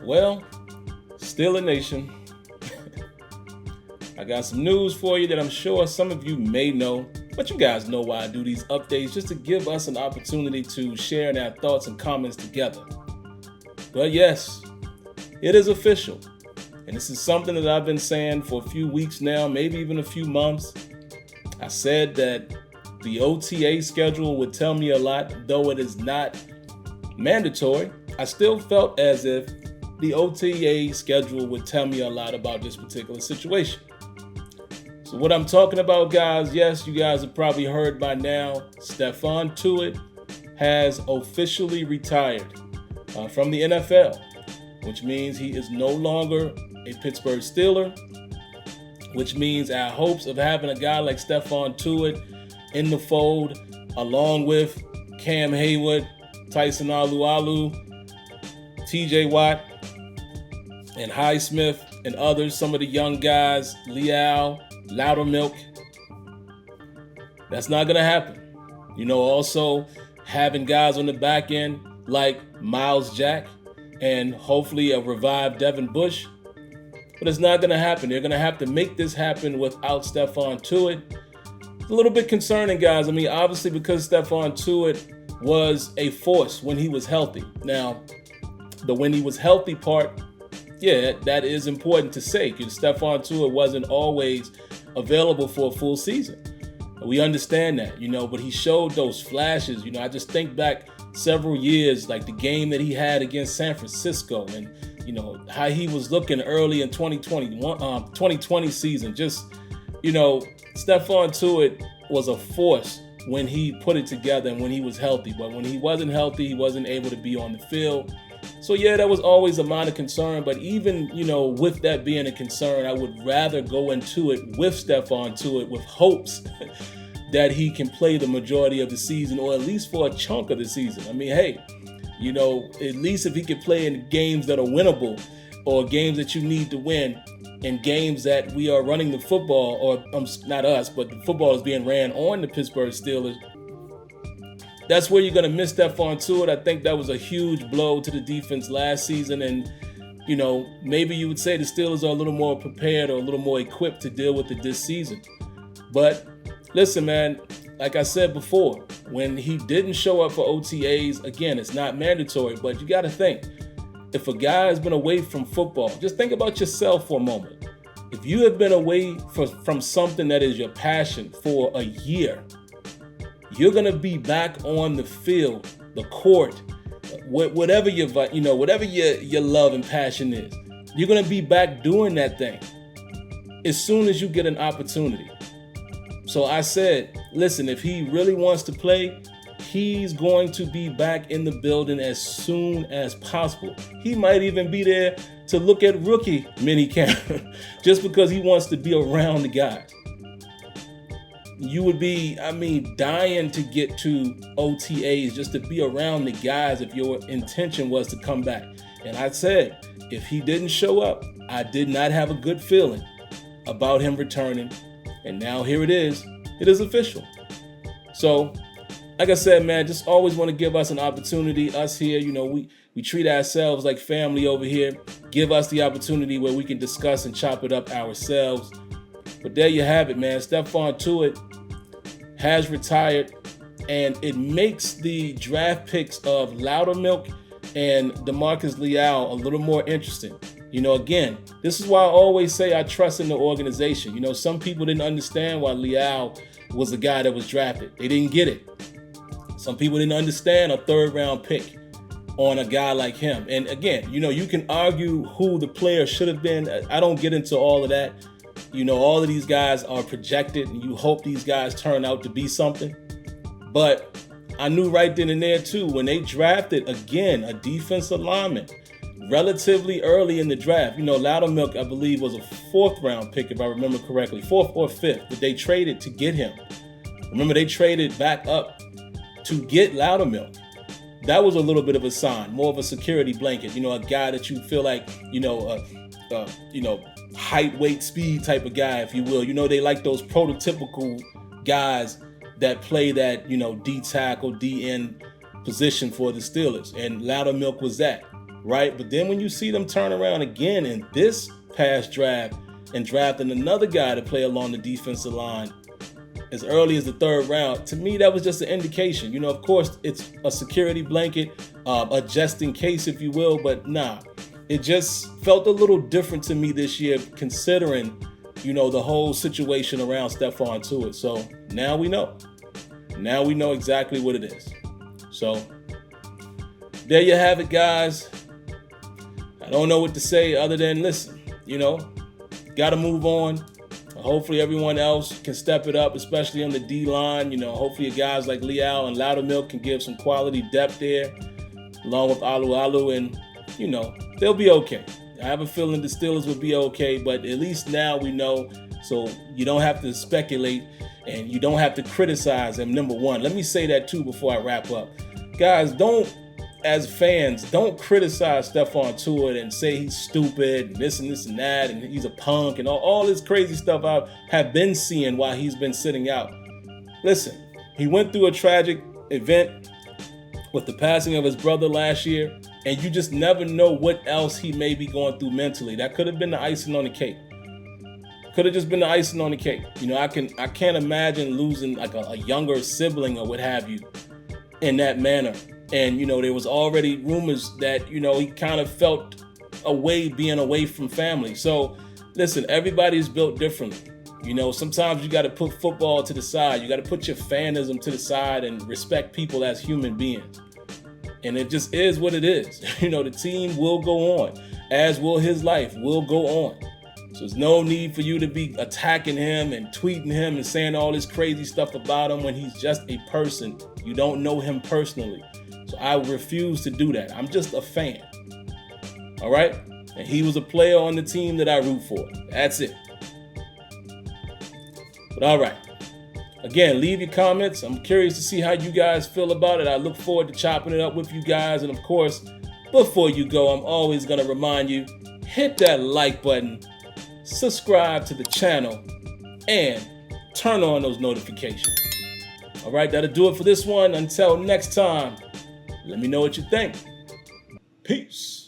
Well, Steeler Nation, I got some news for you that I'm sure some of you may know, but you guys know why I do these updates, just to give us an opportunity to share our thoughts and comments together. But yes, it is official, and this is something that I've been saying for a few weeks now, maybe even a few months. I said that the OTA schedule would tell me a lot, though it is not mandatory. I still felt as if the OTA schedule would tell me a lot about this particular situation. So what I'm talking about, guys, yes, you guys have probably heard by now, Stephon Tuitt has officially retired from the NFL, which means he is no longer a Pittsburgh Steeler, which means our hopes of having a guy like Stephon Tuitt in the fold, along with Cam Hayward, Tyson Alualu, TJ Watt, and Highsmith, and others, some of the young guys, Leal, Loudermilk. That's not going to happen. Also having guys on the back end like Miles Jack and hopefully a revived Devin Bush. But it's not going to happen. They're going to have to make this happen without Stephon Tuitt. It's a little bit concerning, guys. Obviously because Stephon Tuitt was a force when he was healthy. Now, the when he was healthy part, yeah, that is important to say, because Stephon Tuitt wasn't always available for a full season. We understand that, but he showed those flashes. I just think back several years, like the game that he had against San Francisco, and how he was looking early in 2020 season. Just, Stephon Tuitt was a force when he put it together and when he was healthy. But when he wasn't healthy, he wasn't able to be on the field. So yeah, that was always a minor concern. But even, with that being a concern, I would rather go into it with Stephon Tuitt with hopes that he can play the majority of the season, or at least for a chunk of the season. Hey, at least if he could play in games that are winnable, or games that you need to win, and games that we are running the football, or not us, but the football is being ran on the Pittsburgh Steelers, that's where you're going to miss Stephon Tuitt. I think that was a huge blow to the defense last season, and maybe you would say the Steelers are a little more prepared or a little more equipped to deal with it this season. But listen, man, like I said before, when he didn't show up for OTAs, again, it's not mandatory, but you got to think, if a guy has been away from football, just think about yourself for a moment. If you have been away from something that is your passion for a year, you're going to be back on the field, the court, whatever your love and passion is. You're going to be back doing that thing as soon as you get an opportunity. So I said, listen, if he really wants to play, he's going to be back in the building as soon as possible. He might even be there to look at rookie minicamp just because he wants to be around the guys. You would be, dying to get to OTAs just to be around the guys if your intention was to come back. And I said, if he didn't show up, I did not have a good feeling about him returning. And now here it is. It is official. So, like I said, man, just always want to give us an opportunity. Us here, we treat ourselves like family over here. Give us the opportunity where we can discuss and chop it up ourselves. But there you have it, man. Stephon Tuitt has retired, and it makes the draft picks of Loudermilk and DeMarcus Leal a little more interesting. Again, this is why I always say I trust in the organization. Some people didn't understand why Leal was the guy that was drafted. They didn't get it. Some people didn't understand a third-round pick on a guy like him. And again, you can argue who the player should have been. I don't get into all of that. All of these guys are projected, and you hope these guys turn out to be something. But I knew right then and there, too, when they drafted, again, a defensive lineman relatively early in the draft. Loudermilk, I believe, was a fourth-round pick, if I remember correctly, fourth or fifth, but they traded to get him. Remember, they traded back up to get Loudermilk. That was a little bit of a sign, more of a security blanket, a guy that you feel like, height, weight, speed type of guy, if you will. They like those prototypical guys that play that, D tackle, D end position for the Steelers. And Loudermilk was that. right? But then when you see them turn around again in this past draft and drafting another guy to play along the defensive line as early as the 3rd round, to me, that was just an indication. You know, of course, it's a security blanket, a just in case, if you will, but nah, it just felt a little different to me this year, considering, you know, the whole situation around Stephon Tuitt. So now we know. Now we know exactly what it is. So there you have it, guys. I don't know what to say other than, listen, you know, got to move on. Hopefully everyone else can step it up, especially on the D-line. You know, hopefully guys like Leal and Loudermilk can give some quality depth there, along with Alu, and, you know, they'll be okay. I have a feeling the Steelers will be okay, but at least now we know, so you don't have to speculate and you don't have to criticize them, number one. Let me say that too before I wrap up. Guys, as fans, don't criticize Stephon Tuitt and say he's stupid and this and that and he's a punk and all this crazy stuff I have been seeing while he's been sitting out. Listen, he went through a tragic event with the passing of his brother last year, and you just never know what else he may be going through mentally. That could have been the icing on the cake. Could have just been the icing on the cake. You know, I can't imagine losing like a younger sibling or what have you in that manner. And, you know, there was already rumors that, you know, he kind of felt away being away from family. So, listen, everybody's built differently. You know, sometimes you got to put football to the side. You got to put your fanism to the side and respect people as human beings. And it just is what it is. You know, the team will go on, as will his life will go on. So there's no need for you to be attacking him and tweeting him and saying all this crazy stuff about him when he's just a person. You don't know him personally. So I refuse to do that. I'm just a fan. All right? And he was a player on the team that I root for. That's it. But all right. Again, leave your comments. I'm curious to see how you guys feel about it. I look forward to chopping it up with you guys. And of course, before you go, I'm always going to remind you, hit that like button, subscribe to the channel, and turn on those notifications. All right, that'll do it for this one. Until next time, let me know what you think. Peace.